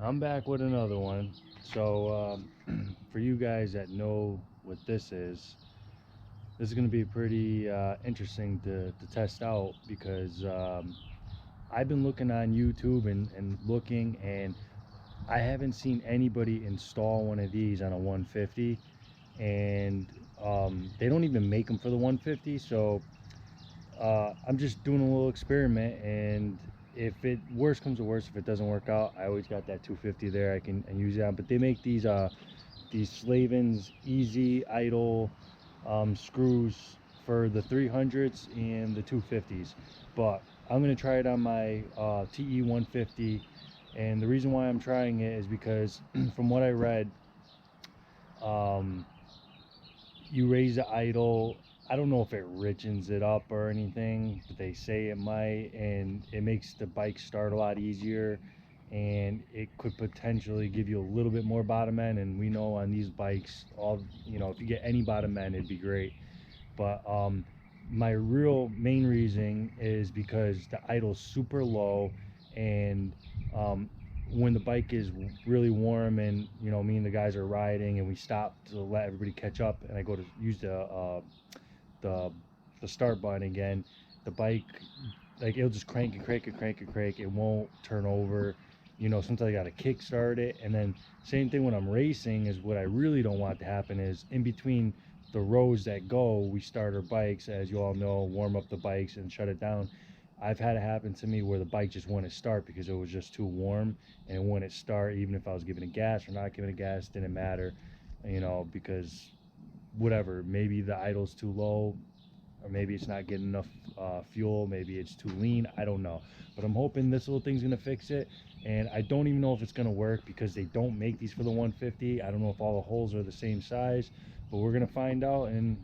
I'm back with another one. So for you guys that know what this is going to be pretty interesting to test out because I've been looking on YouTube and looking, and I haven't seen anybody install one of these on a 150, and they don't even make them for the 150. So I'm just doing a little experiment, and if it worst comes to worst, if it doesn't work out, I always got that 250 there I can use it on. But they make these slavens easy idle screws for the 300s and the 250s, but I'm going to try it on my TE 150. And the reason why I'm trying it is because from what I read, you raise the idle, I don't know if it richens it up or anything, but they say it might, and it makes the bike start a lot easier, and it could potentially give you a little bit more bottom end. And we know on these bikes, if you get any bottom end, it'd be great. But my real main reason is because the idle's super low, and when the bike is really warm, and me and the guys are riding and we stop to let everybody catch up, and I go to use the start button again, the bike, like, it'll just crank and crank and crank and crank. It won't turn over. Sometimes I gotta kick start it. And then same thing when I'm racing, is what I really don't want to happen is in between the rows that go, we start our bikes, as you all know, warm up the bikes and shut it down. I've had it happen to me where the bike just wouldn't start because it was just too warm, and it wouldn't start even if I was giving it gas or not giving it gas. Didn't matter, because whatever, maybe the idle's too low, or maybe it's not getting enough fuel, maybe it's too lean, I don't know. But I'm hoping this little thing's gonna fix it. And I don't even know if it's gonna work because they don't make these for the 150. I don't know if all the holes are the same size, but we're gonna find out, and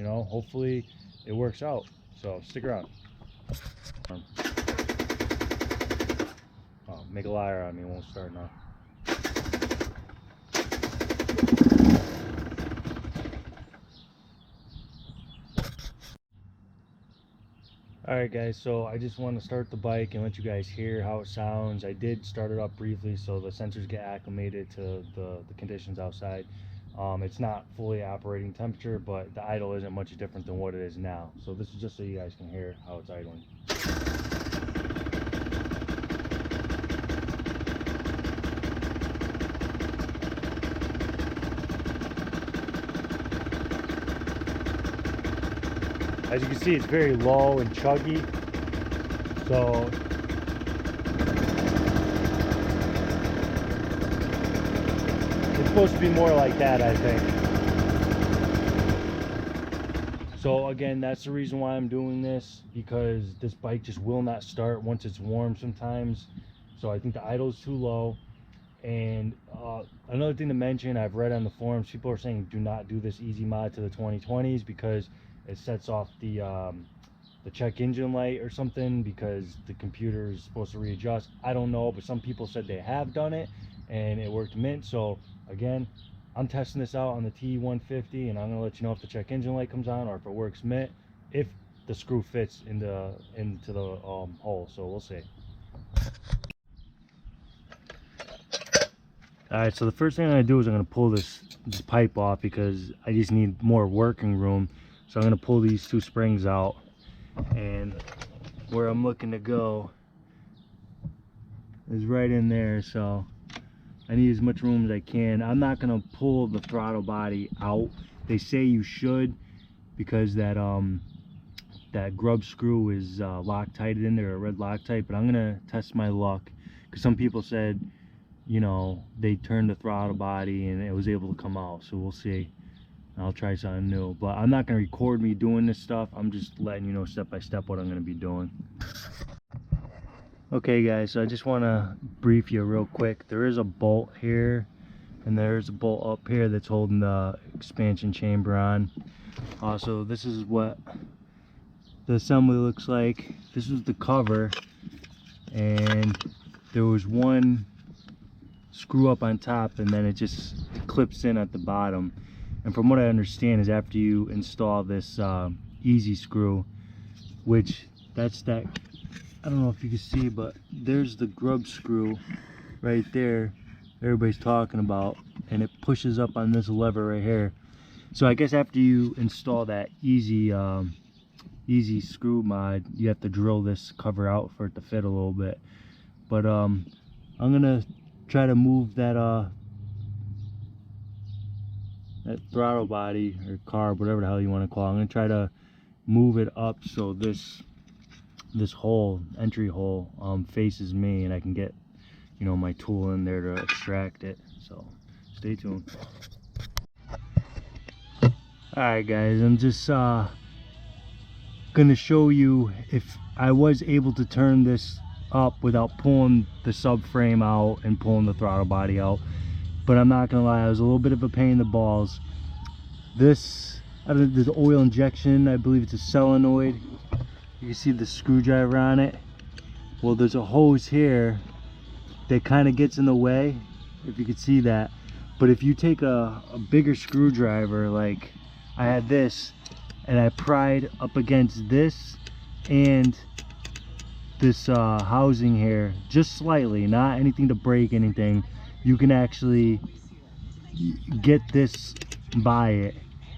hopefully it works out. So stick around. Oh, make a liar on me, it won't start now. Alright guys, so I just want to start the bike and let you guys hear how it sounds. I did start it up briefly so the sensors get acclimated to the conditions outside. It's not fully operating temperature, but the idle isn't much different than what it is now. So this is just so you guys can hear how it's idling. As you can see, it's very low and chuggy, so it's supposed to be more like that, I think. So again, that's the reason why I'm doing this, because this bike just will not start once it's warm sometimes. So I think the idle's too low. And another thing to mention, I've read on the forums, people are saying do not do this easy mod to the 2020s because it sets off the check engine light or something, because the computer is supposed to readjust. I don't know, but some people said they have done it and it worked mint. So again, I'm testing this out on the T150, and I'm gonna let you know if the check engine light comes on or if it works mint, if the screw fits into the hole. So we'll see. Alright, so the first thing I'm going to do is I'm going to pull this pipe off because I just need more working room. So I'm going to pull these two springs out, and where I'm looking to go is right in there. So I need as much room as I can. I'm not going to pull the throttle body out. They say you should, because that grub screw is Loctited in there, a red Loctite. But I'm going to test my luck, because some people said they turned the throttle body and it was able to come out. So we'll see. I'll try something new, but I'm not going to record me doing this stuff. I'm just letting you know step by step what I'm going to be doing. Okay guys, so I just want to brief you real quick. There is a bolt here, and there's a bolt up here that's holding the expansion chamber on. Also, this is what the assembly looks like. This is the cover, and there was one screw up on top, and then it just clips in at the bottom. And from what I understand is after you install this easy screw, which that's that, I don't know if you can see, but there's the grub screw right there everybody's talking about, and it pushes up on this lever right here. So I guess after you install that easy screw mod, you have to drill this cover out for it to fit a little bit. But I'm gonna try to move that that throttle body or carb, whatever the hell you want to call it. I'm gonna try to move it up so this hole, entry hole, faces me, and I can get, you know, my tool in there to extract it. So stay tuned. Alright guys, I'm just gonna show you if I was able to turn this up without pulling the subframe out and pulling the throttle body out. But I'm not gonna lie, it was a little bit of a pain in the balls. This, there's oil injection, I believe it's a solenoid. You can see the screwdriver on it. Well, there's a hose here that kind of gets in the way, if you could see that. But if you take a bigger screwdriver, like I had this, and I pried up against this and this housing here, just slightly, not anything to break anything, you can actually get this by it.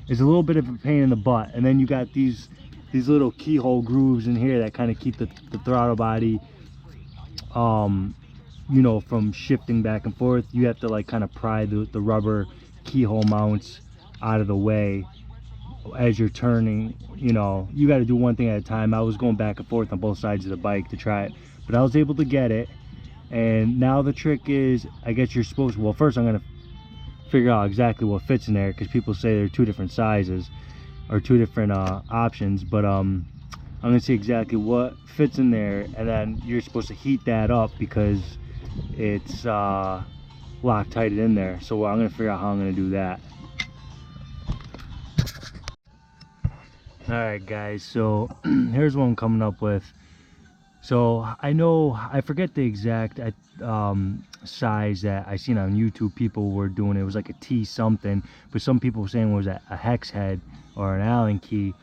It's a little bit of a pain in the butt, and then you got these little keyhole grooves in here that kind of keep the throttle body you know, from shifting back and forth. You have to like kind of pry the rubber keyhole mounts out of the way as you're turning. You know, you got to do one thing at a time. I was going back and forth on both sides of the bike to try it, but I was able to get it. And now the trick is, I guess you're supposed to, well, first I'm gonna figure out exactly what fits in there, because people say they're two different sizes or two different options. But I'm gonna see exactly what fits in there, and then you're supposed to heat that up because it's Loctited in there. So I'm gonna figure out how I'm gonna do that. All right guys, so here's what I'm coming up with. So I know, I forget the exact size that I seen on YouTube people were doing. It was like a T something, but some people were saying it was a hex head or an Allen key.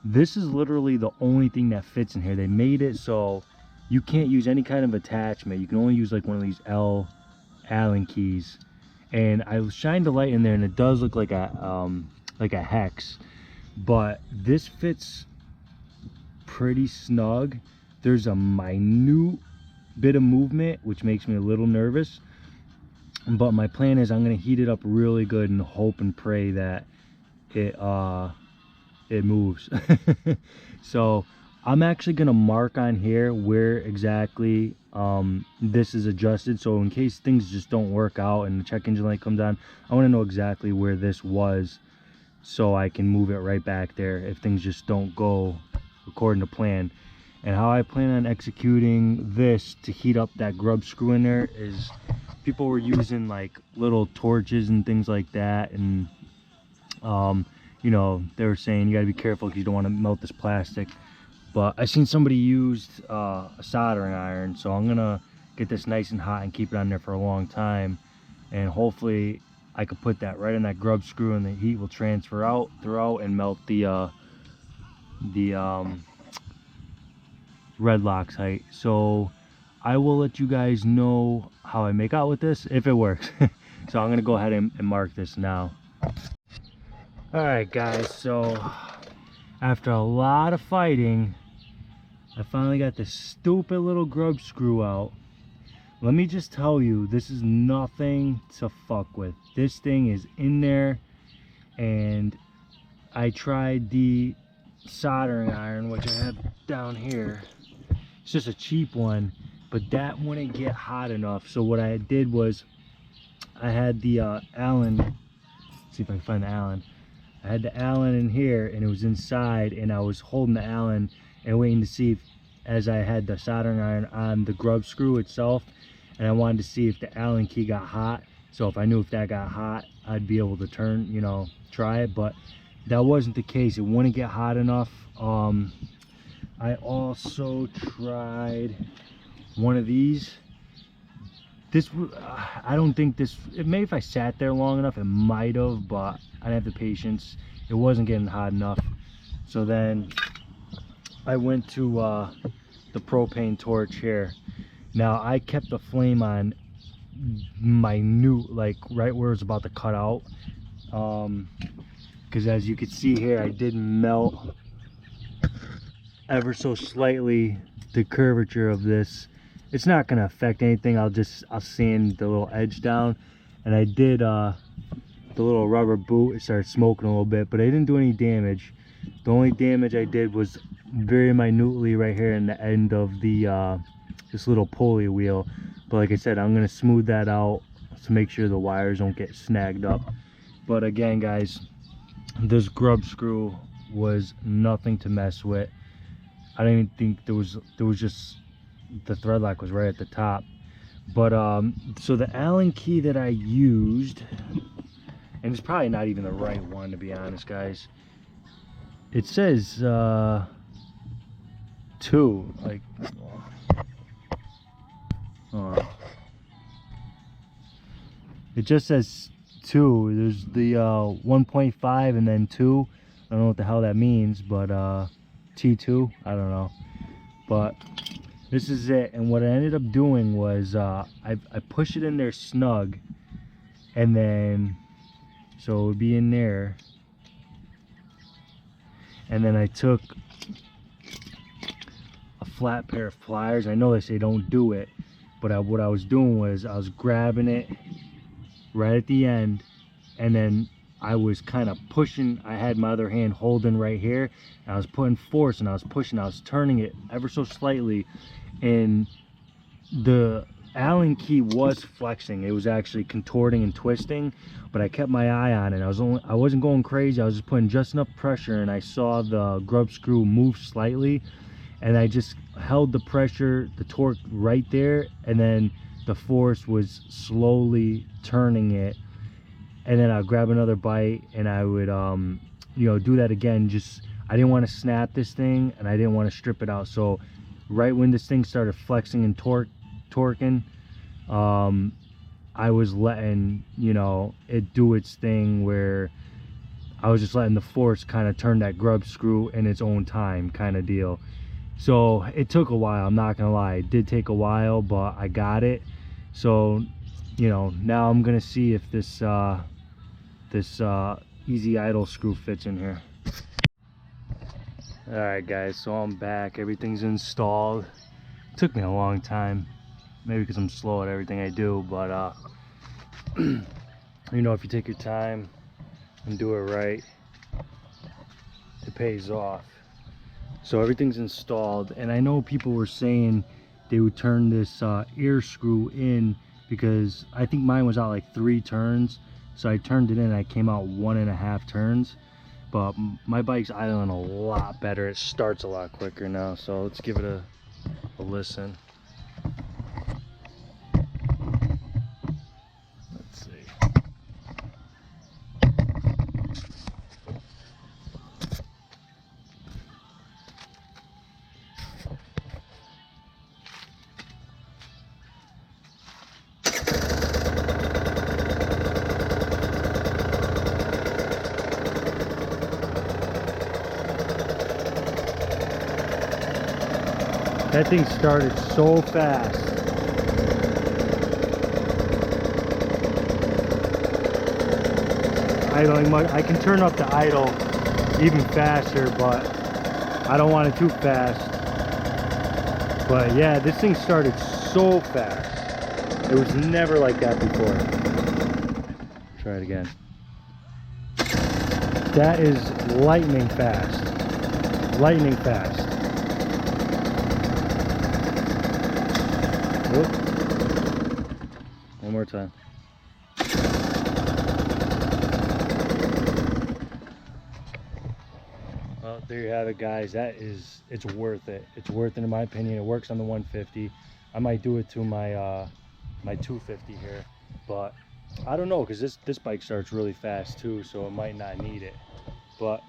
This is literally the only thing that fits in here. They made it so you can't use any kind of attachment. You can only use like one of these Allen keys. And I shined the light in there, and it does look like a hex, but this fits pretty snug. There's a minute bit of movement, which makes me a little nervous, but my plan is I'm going to heat it up really good and hope and pray that it moves. So I'm actually going to mark on here where exactly this is adjusted, so in case things just don't work out and the check engine light comes on, I want to know exactly where this was, so I can move it right back there if things just don't go according to plan. And how I plan on executing this to heat up that grub screw in there is, people were using like little torches and things like that, and you know, they were saying you got to be careful because you don't want to melt this plastic. But I seen somebody used a soldering iron, so I'm gonna get this nice and hot and keep it on there for a long time, and hopefully I could put that right in that grub screw, and the heat will transfer out throughout and melt the red Loctite. So I will let you guys know how I make out with this, if it works. So I'm gonna go ahead and mark this now. All right guys, so after a lot of fighting, I finally got this stupid little grub screw out. Let me just tell you, this is nothing to fuck with. This thing is in there, and I tried the soldering iron, which I have down here. It's just a cheap one, but that wouldn't get hot enough. So what I did was, I had the Allen, let's see if I can find the Allen. I had the Allen in here, and it was inside, and I was holding the Allen and waiting to see if, as I had the soldering iron on the grub screw itself, and I wanted to see if the Allen key got hot. So if I knew if that got hot, I'd be able to turn, you know, try it. But that wasn't the case. It wouldn't get hot enough. I also tried one of these. This, I don't think this, maybe if I sat there long enough, it might have, but I didn't have the patience. It wasn't getting hot enough. So then I went to the propane torch here. Now I kept the flame on minute, like right where it's about to cut out. Because as you can see here, I did melt ever so slightly the curvature of this. It's not going to affect anything. I'll sand the little edge down. And I did the little rubber boot. It started smoking a little bit, but I didn't do any damage. The only damage I did was very minutely right here in the end of the this little pulley wheel. But like I said, I'm going to smooth that out to make sure the wires don't get snagged up. But again, guys, this grub screw was nothing to mess with. I didn't even think there was just, the thread lock was right at the top. But so the Allen key that I used, and it's probably not even the right one, to be honest, guys. It says 2, like, it just says 2. There's the 1.5 and then 2. I don't know what the hell that means, but T2, I don't know. But this is it. And what I ended up doing was I pushed it in there snug, and then so it would be in there, and then I took a flat pair of pliers. I know they say don't do it, but what I was doing was I was grabbing it right at the end, and then I was kind of pushing. I had my other hand holding right here, and I was putting force, and I was pushing. I was turning it ever so slightly, and the Allen key was flexing. It was actually contorting and twisting, but I kept my eye on it. I wasn't going crazy. I was just putting just enough pressure, and I saw the grub screw move slightly, and I just held the pressure, the torque right there, and then the force was slowly turning it. And then I'd grab another bite, and I would you know, do that again. Just, I didn't want to snap this thing, and I didn't want to strip it out. So right when this thing started flexing and torquing, I was letting, you know, it do its thing, where I was just letting the force kind of turn that grub screw in its own time, kind of deal. So it took a while, I'm not gonna lie. It did take a while, but I got it. So, you know, now I'm gonna see if this easy idle screw fits in here. All right, guys, so I'm back. Everything's installed. It took me a long time, maybe because I'm slow at everything I do, but you know, if you take your time and do it right, it pays off. So everything's installed, and I know people were saying they would turn this ear screw in, because I think mine was out like 3 turns. So I turned it in, and I came out 1.5 turns. But my bike's idling a lot better. It starts a lot quicker now. So let's give it a listen. Let's see. That thing started so fast. Idling much. I can turn up the idle even faster, but I don't want it too fast. But yeah, this thing started so fast. It was never like that before. Try it again. That is lightning fast. Lightning fast. One more time. Well, there you have it, guys. It's worth it. It's worth it in my opinion. It works on the 150. I might do it to my my 250 here, but I don't know, because this bike starts really fast too, so it might not need it. But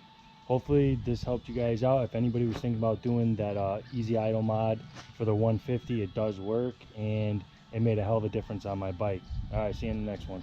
hopefully this helped you guys out. If anybody was thinking about doing that easy idle mod for the 150, it does work, and it made a hell of a difference on my bike. All right, see you in the next one.